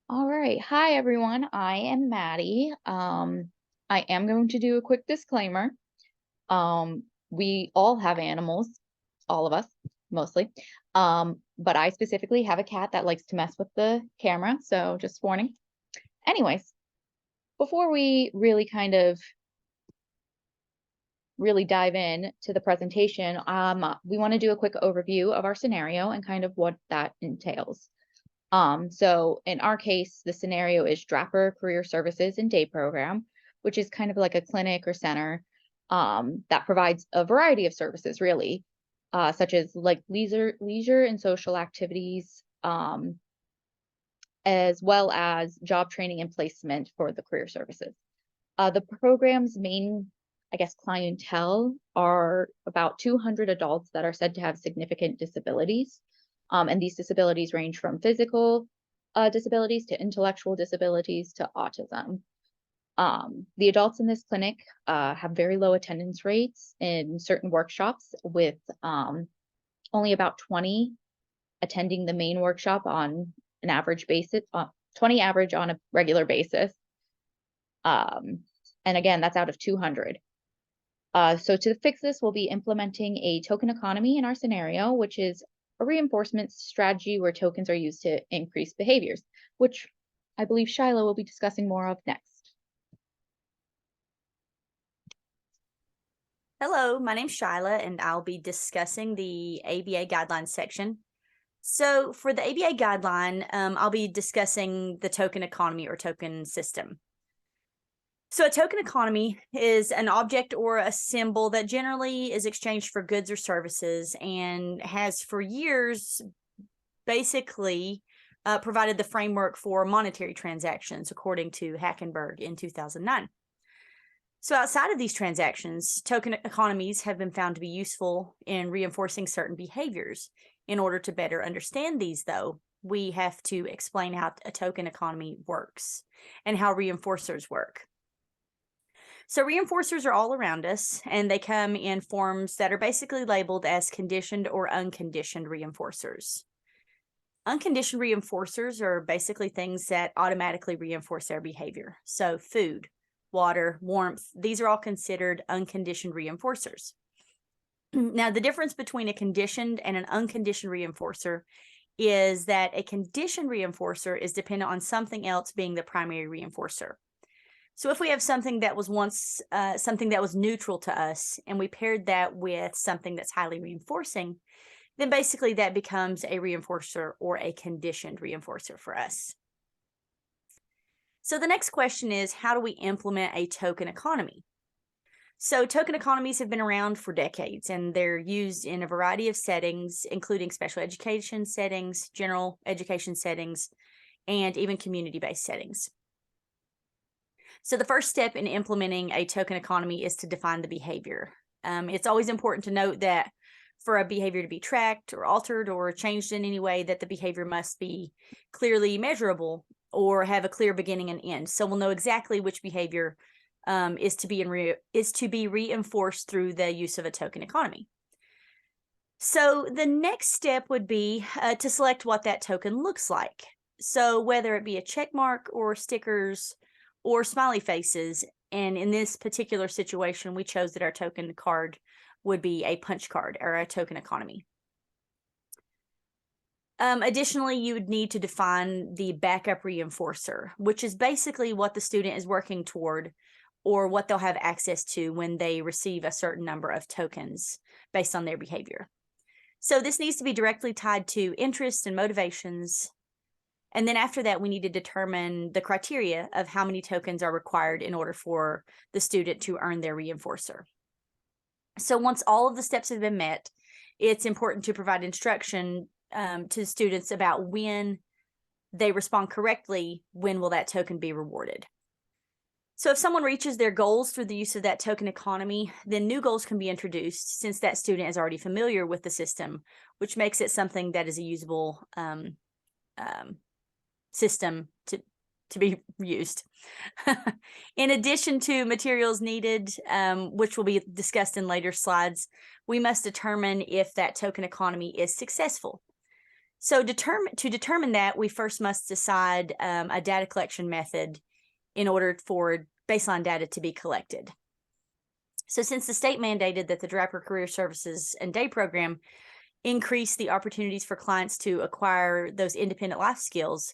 All right. Hi, everyone. I am Maddie. I am going to do a quick disclaimer. We all have animals, all of us, mostly. But I specifically have a cat that likes to mess with the camera. So just warning. Anyways, before we really dive in to the presentation, we want to do a quick overview of our scenario and kind of what that entails. So in our case, the scenario is Draper Career Services and Day Program, which is kind of like a clinic or center that provides a variety of services, really, such as like leisure and social activities, as well as job training and placement for the career services. The program's main, I guess, clientele are about 200 adults that are said to have significant disabilities. And these disabilities range from physical disabilities to intellectual disabilities to autism. The adults in this clinic have very low attendance rates in certain workshops, with only about 20 attending the main workshop on an average basis, 20 average on a regular basis. And again, that's out of 200. So to fix this, we'll be implementing a token economy in our scenario, which is a reinforcement strategy where tokens are used to increase behaviors, which I believe Shiloh will be discussing more of next. Hello, my name's Shyla, and I'll be discussing the ABA guidelines section. So for the ABA guideline, I'll be discussing the token economy or token system. So a token economy is an object or a symbol that generally is exchanged for goods or services and has for years basically provided the framework for monetary transactions, according to Hackenberg in 2009. So outside of these transactions, token economies have been found to be useful in reinforcing certain behaviors. In order to better understand these, though, we have to explain how a token economy works and how reinforcers work. So reinforcers are all around us, and they come in forms that are basically labeled as conditioned or unconditioned reinforcers. Unconditioned reinforcers are basically things that automatically reinforce our behavior. So food, water, warmth, these are all considered unconditioned reinforcers. Now, the difference between a conditioned and an unconditioned reinforcer is that a conditioned reinforcer is dependent on something else being the primary reinforcer. So if we have something that was once something that was neutral to us, and we paired that with something that's highly reinforcing, then basically that becomes a reinforcer or a conditioned reinforcer for us. So the next question is, how do we implement a token economy? So token economies have been around for decades, and they're used in a variety of settings, including special education settings, general education settings, and even community-based settings. So the first step in implementing a token economy is to define the behavior. It's always important to note that for a behavior to be tracked or altered or changed in any way, that the behavior must be clearly measurable or have a clear beginning and end. So we'll know exactly which behavior is to be reinforced through the use of a token economy. So the next step would be to select what that token looks like. So whether it be a check mark or stickers or smiley faces, and in this particular situation, we chose that our token card would be a punch card or a token economy. Additionally, you would need to define the backup reinforcer, which is basically what the student is working toward or what they'll have access to when they receive a certain number of tokens based on their behavior. So this needs to be directly tied to interests and motivations. And then after that, we need to determine the criteria of how many tokens are required in order for the student to earn their reinforcer. So once all of the steps have been met, it's important to provide instruction to students about when they respond correctly, when will that token be rewarded. So if someone reaches their goals through the use of that token economy, then new goals can be introduced since that student is already familiar with the system, which makes it something that is a usable system to be used. In addition to materials needed, which will be discussed in later slides, we must determine if that token economy is successful. So to determine that, we first must decide a data collection method in order for baseline data to be collected. So since the state mandated that the Director of Career Services and Day program increase the opportunities for clients to acquire those independent life skills,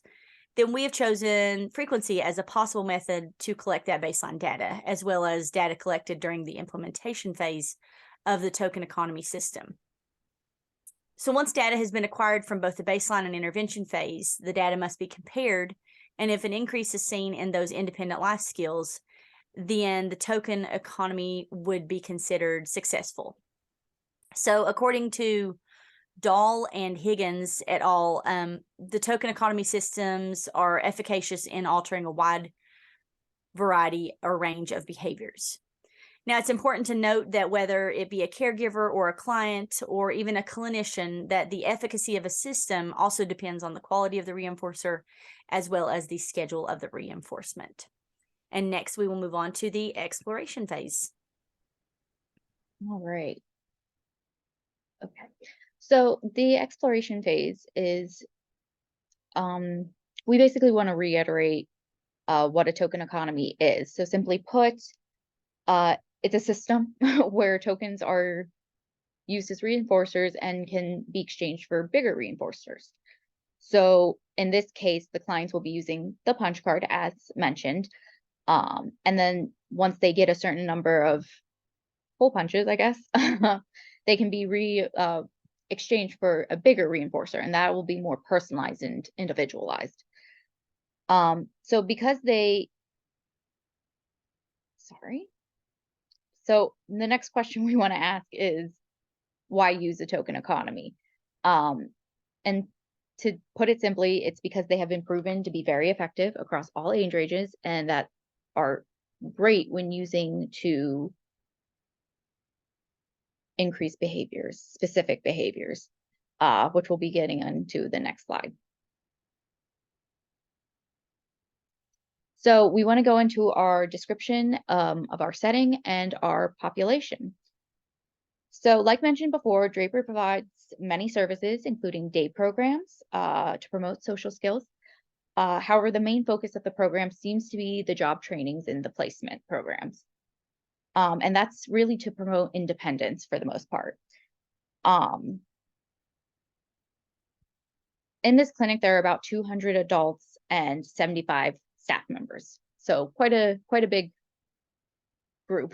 then we have chosen frequency as a possible method to collect that baseline data, as well as data collected during the implementation phase of the token economy system. So once data has been acquired from both the baseline and intervention phase, the data must be compared, and if an increase is seen in those independent life skills, then the token economy would be considered successful. So according to Dahl and Higgins et al., the token economy systems are efficacious in altering a wide variety or range of behaviors. Now, it's important to note that whether it be a caregiver or a client or even a clinician, that the efficacy of a system also depends on the quality of the reinforcer as well as the schedule of the reinforcement. And next, we will move on to the exploration phase. All right. Okay. So the exploration phase is, we basically want to reiterate what a token economy is. So simply put, it's a system where tokens are used as reinforcers and can be exchanged for bigger reinforcers. So in this case, the clients will be using the punch card as mentioned. And then once they get a certain number of hole punches, I guess, they can be exchanged for a bigger reinforcer, and that will be more personalized and individualized. So because so the next question we want to ask is, why use a token economy? And to put it simply, it's because they have been proven to be very effective across all age ranges, and that are great when using to increase behaviors, specific behaviors, which we'll be getting into the next slide. So we want to go into our description of our setting and our population. So like mentioned before, Draper provides many services, including day programs to promote social skills. However, the main focus of the program seems to be the job trainings and the placement programs. And that's really to promote independence for the most part. In this clinic, there are about 200 adults and 75 staff members. So quite a big group.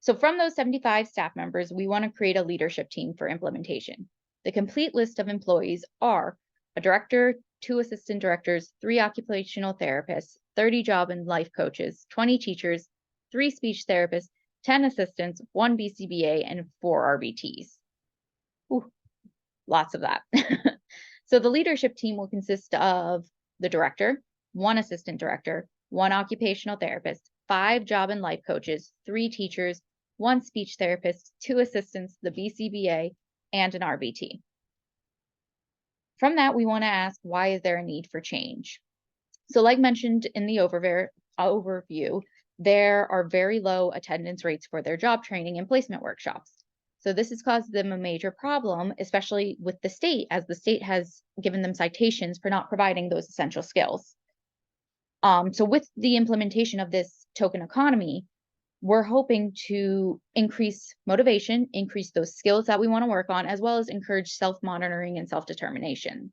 So from those 75 staff members, we want to create a leadership team for implementation. The complete list of employees are a director, 2 assistant directors, 3 occupational therapists, 30 job and life coaches, 20 teachers, 3 speech therapists, 10 assistants, 1 BCBA, and 4 RBTs. Ooh, lots of that. So the leadership team will consist of the director, 1 assistant director, 1 occupational therapist, 5 job and life coaches, 3 teachers, 1 speech therapist, 2 assistants, the BCBA, and an RBT. From that, we want to ask, why is there a need for change? So like mentioned in the overview, there are very low attendance rates for their job training and placement workshops. So this has caused them a major problem, especially with the state, as the state has given them citations for not providing those essential skills. So with the implementation of this token economy, we're hoping to increase motivation, increase those skills that we want to work on, as well as encourage self-monitoring and self-determination.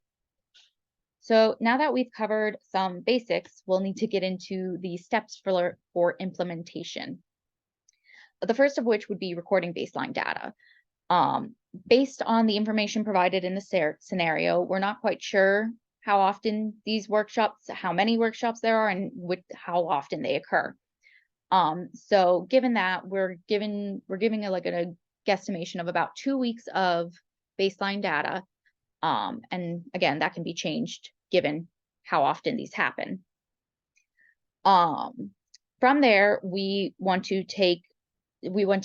So now that we've covered some basics, we'll need to get into the steps for implementation. The first of which would be recording baseline data. Based on the information provided in the scenario, we're not quite sure how often these workshops, how many workshops there are, and how often they occur. So given that, we're giving a guesstimation of about 2 weeks of baseline data. And again, that can be changed given how often these happen. From there, we want to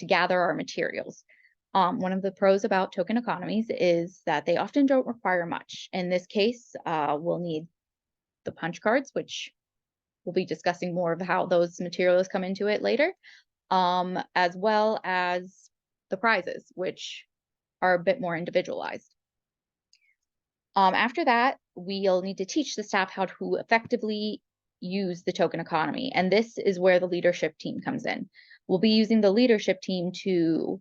gather our materials. One of the pros about token economies is that they often don't require much. In this case, we'll need the punch cards, which we'll be discussing more of how those materials come into it later, as well as the prizes, which are a bit more individualized. After that, we'll need to teach the staff how to effectively use the token economy. And this is where the leadership team comes in. We'll be using the leadership team to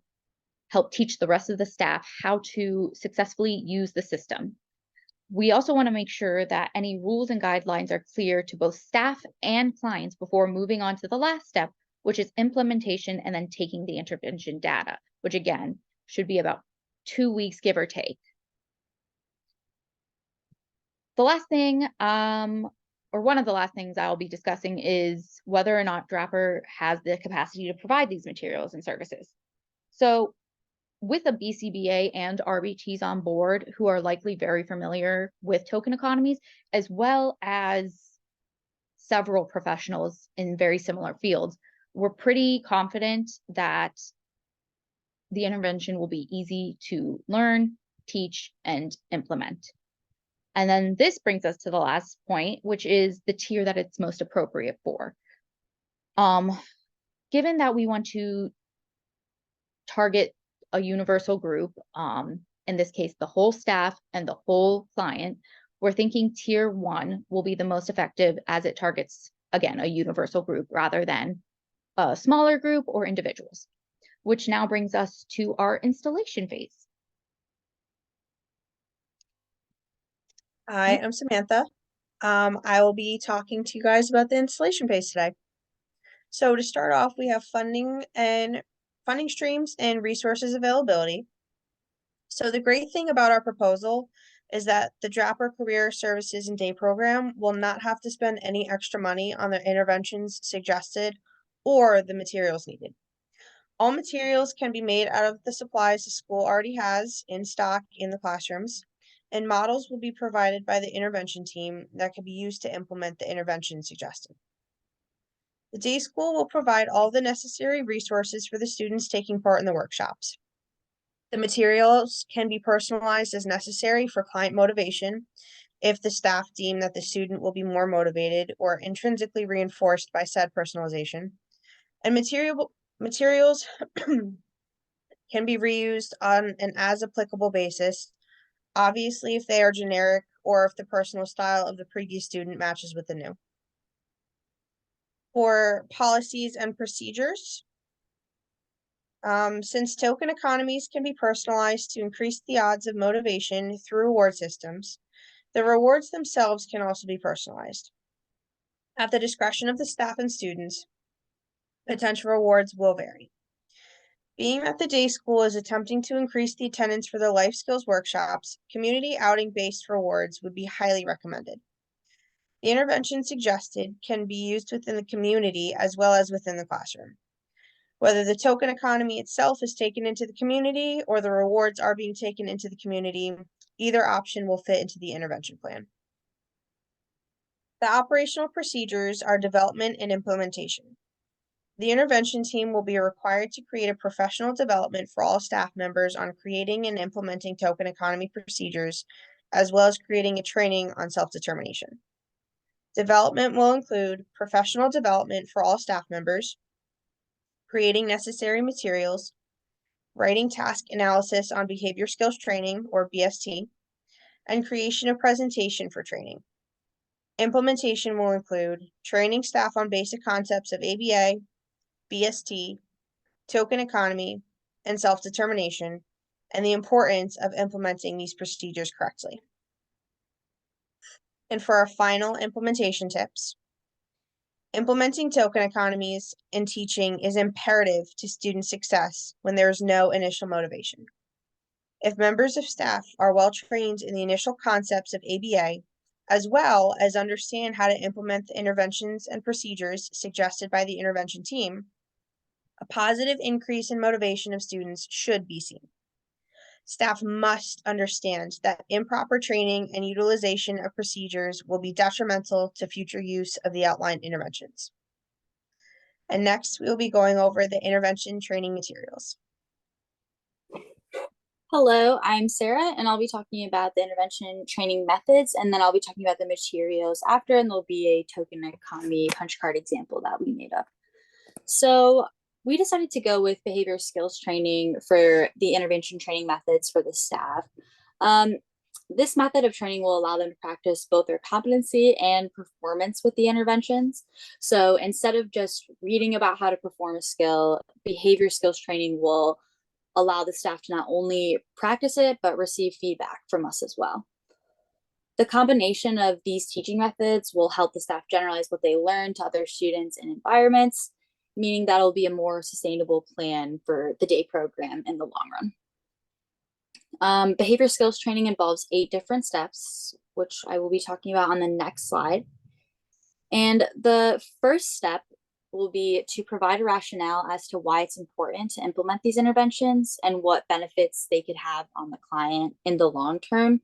help teach the rest of the staff how to successfully use the system. We also want to make sure that any rules and guidelines are clear to both staff and clients before moving on to the last step, which is implementation and then taking the intervention data, which again should be about 2 weeks, give or take. The last thing, or one of the last things I'll be discussing is whether or not Draper has the capacity to provide these materials and services. So with a BCBA and RBTs on board who are likely very familiar with token economies, as well as several professionals in very similar fields, we're pretty confident that the intervention will be easy to learn, teach, and implement. And then this brings us to the last point, which is the tier that it's most appropriate for. Given that we want to target a universal group, in this case, the whole staff and the whole client, we're thinking tier 1 will be the most effective as it targets, again, a universal group rather than a smaller group or individuals, which now brings us to our installation phase. Hi, I'm Samantha. I will be talking to you guys about the installation phase today. So to start off, we have funding streams and resources availability. So the great thing about our proposal is that the Draper Career Services and Day Program will not have to spend any extra money on the interventions suggested or the materials needed. All materials can be made out of the supplies the school already has in stock in the classrooms, and models will be provided by the intervention team that can be used to implement the intervention suggested. The day school will provide all the necessary resources for the students taking part in the workshops. The materials can be personalized as necessary for client motivation if the staff deem that the student will be more motivated or intrinsically reinforced by said personalization. And materials can be reused on an as applicable basis, obviously if they are generic or if the personal style of the previous student matches with the new. For policies and procedures, since token economies can be personalized to increase the odds of motivation through reward systems, the rewards themselves can also be personalized. At the discretion of the staff and students, potential rewards will vary. Being that the day school is attempting to increase the attendance for the life skills workshops, community outing-based rewards would be highly recommended. The intervention suggested can be used within the community as well as within the classroom. Whether the token economy itself is taken into the community or the rewards are being taken into the community, either option will fit into the intervention plan. The operational procedures are development and implementation. The intervention team will be required to create a professional development for all staff members on creating and implementing token economy procedures, as well as creating a training on self-determination. Development will include professional development for all staff members, creating necessary materials, writing task analysis on behavior skills training, or BST, and creation of presentation for training. Implementation will include training staff on basic concepts of ABA, BST, token economy, and self-determination, and the importance of implementing these procedures correctly. And for our final implementation tips, implementing token economies in teaching is imperative to student success when there is no initial motivation. If members of staff are well trained in the initial concepts of ABA, as well as understand how to implement the interventions and procedures suggested by the intervention team, a positive increase in motivation of students should be seen. Staff must understand that improper training and utilization of procedures will be detrimental to future use of the outlined interventions. And next, we will be going over the intervention training materials. Hello, I'm Sarah, and I'll be talking about the intervention training methods, and then I'll be talking about the materials after, and there'll be a token economy punch card example that we made up. So we decided to go with behavior skills training for the intervention training methods for the staff. this method of training will allow them to practice both their competency and performance with the interventions. So instead of just reading about how to perform a skill, behavior skills training will allow the staff to not only practice it, but receive feedback from us as well. The combination of these teaching methods will help the staff generalize what they learn to other students and environments, meaning that'll be a more sustainable plan for the day program in the long run. Behavior skills training involves 8 different steps, which I will be talking about on the next slide. And the first step will be to provide a rationale as to why it's important to implement these interventions and what benefits they could have on the client in the long term.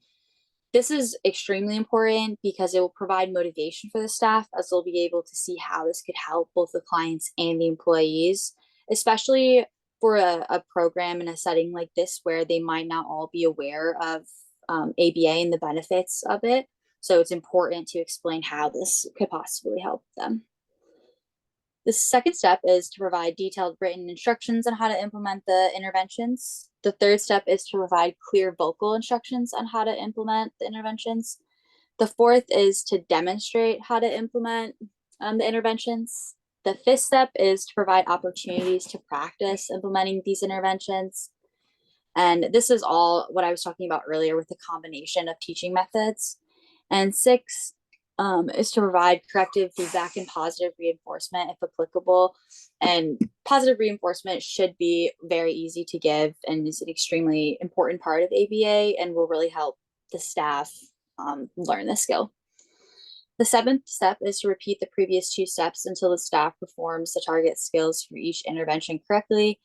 This is extremely important because it will provide motivation for the staff, as they'll be able to see how this could help both the clients and the employees, especially for a program in a setting like this where they might not all be aware of ABA and the benefits of it. So it's important to explain how this could possibly help them. The second step is to provide detailed written instructions on how to implement the interventions. The third step is to provide clear vocal instructions on how to implement the interventions. The fourth is to demonstrate how to implement the interventions. The fifth step is to provide opportunities to practice implementing these interventions. And this is all what I was talking about earlier with the combination of teaching methods. And six is to provide corrective feedback and positive reinforcement if applicable. And positive reinforcement should be very easy to give and is an extremely important part of ABA and will really help the staff learn the skill. The seventh step is to repeat the previous 2 steps until the staff performs the target skills for each intervention correctly.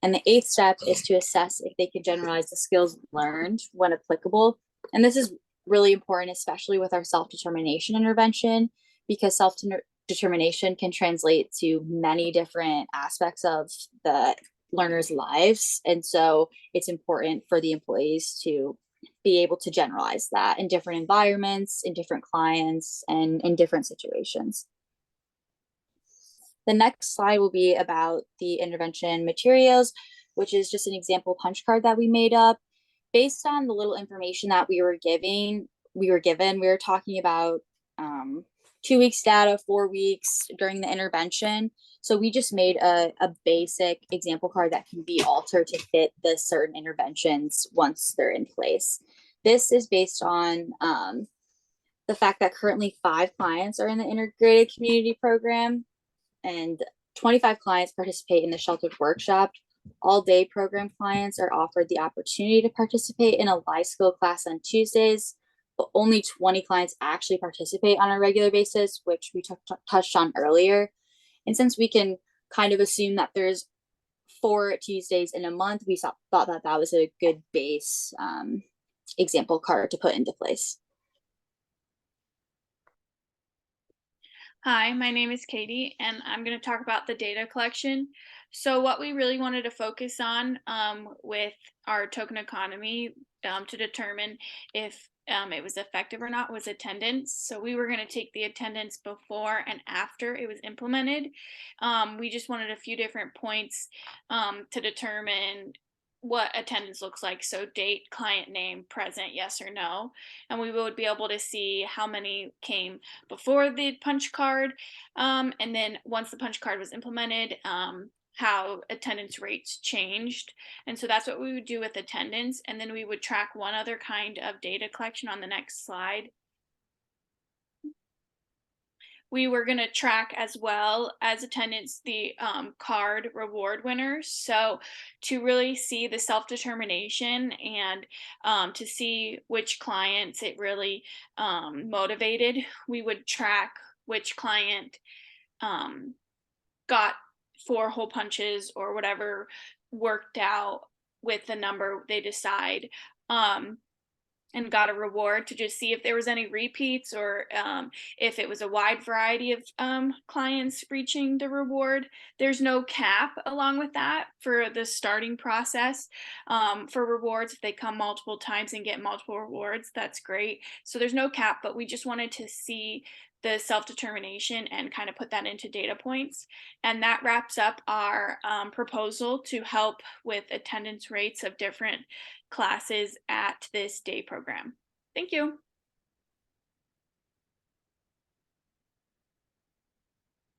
And the 8th step is to assess if they can generalize the skills learned when applicable. And this is really important, especially with our self-determination intervention, because self-determination can translate to many different aspects of the learners' lives. And so it's important for the employees to be able to generalize that in different environments, in different clients, and in different situations. The next slide will be about the intervention materials, which is just an example punch card that we made up. Based on the little information that we were given, we were talking about 2 weeks data, 4 weeks during the intervention. So we just made a basic example card that can be altered to fit the certain interventions once they're in place. This is based on the fact that currently 5 clients are in the integrated community program and 25 clients participate in the sheltered workshop. All day program clients are offered the opportunity to participate in a life skill class on Tuesdays, but only 20 clients actually participate on a regular basis, which we touched on earlier. And since we can kind of assume that there's 4 Tuesdays in a month, we thought that that was a good base example card to put into place. Hi, my name is Katie, and I'm going to talk about the data collection. So what we really wanted to focus on with our token economy to determine if it was effective or not was attendance. So we were going to take the attendance before and after it was implemented. We just wanted a few different points to determine what attendance looks like. So date, client name, present, yes or no. And we would be able to see how many came before the punch card. And then once the punch card was implemented, how attendance rates changed. And so that's what we would do with attendance. And then we would track one other kind of data collection on the next slide. We were going to track as well as attendance the card reward winners. So to really see the self-determination and to see which clients it really motivated, we would track which client got 4 hole punches or whatever worked out with the number they decide. And got a reward to just see if there was any repeats or if it was a wide variety of clients reaching the reward. There's no cap along with that for the starting process for rewards. If they come multiple times and get multiple rewards, that's great. So there's no cap, but we just wanted to see the self-determination and kind of put that into data points. And that wraps up our proposal to help with attendance rates of different classes at this day program. Thank you.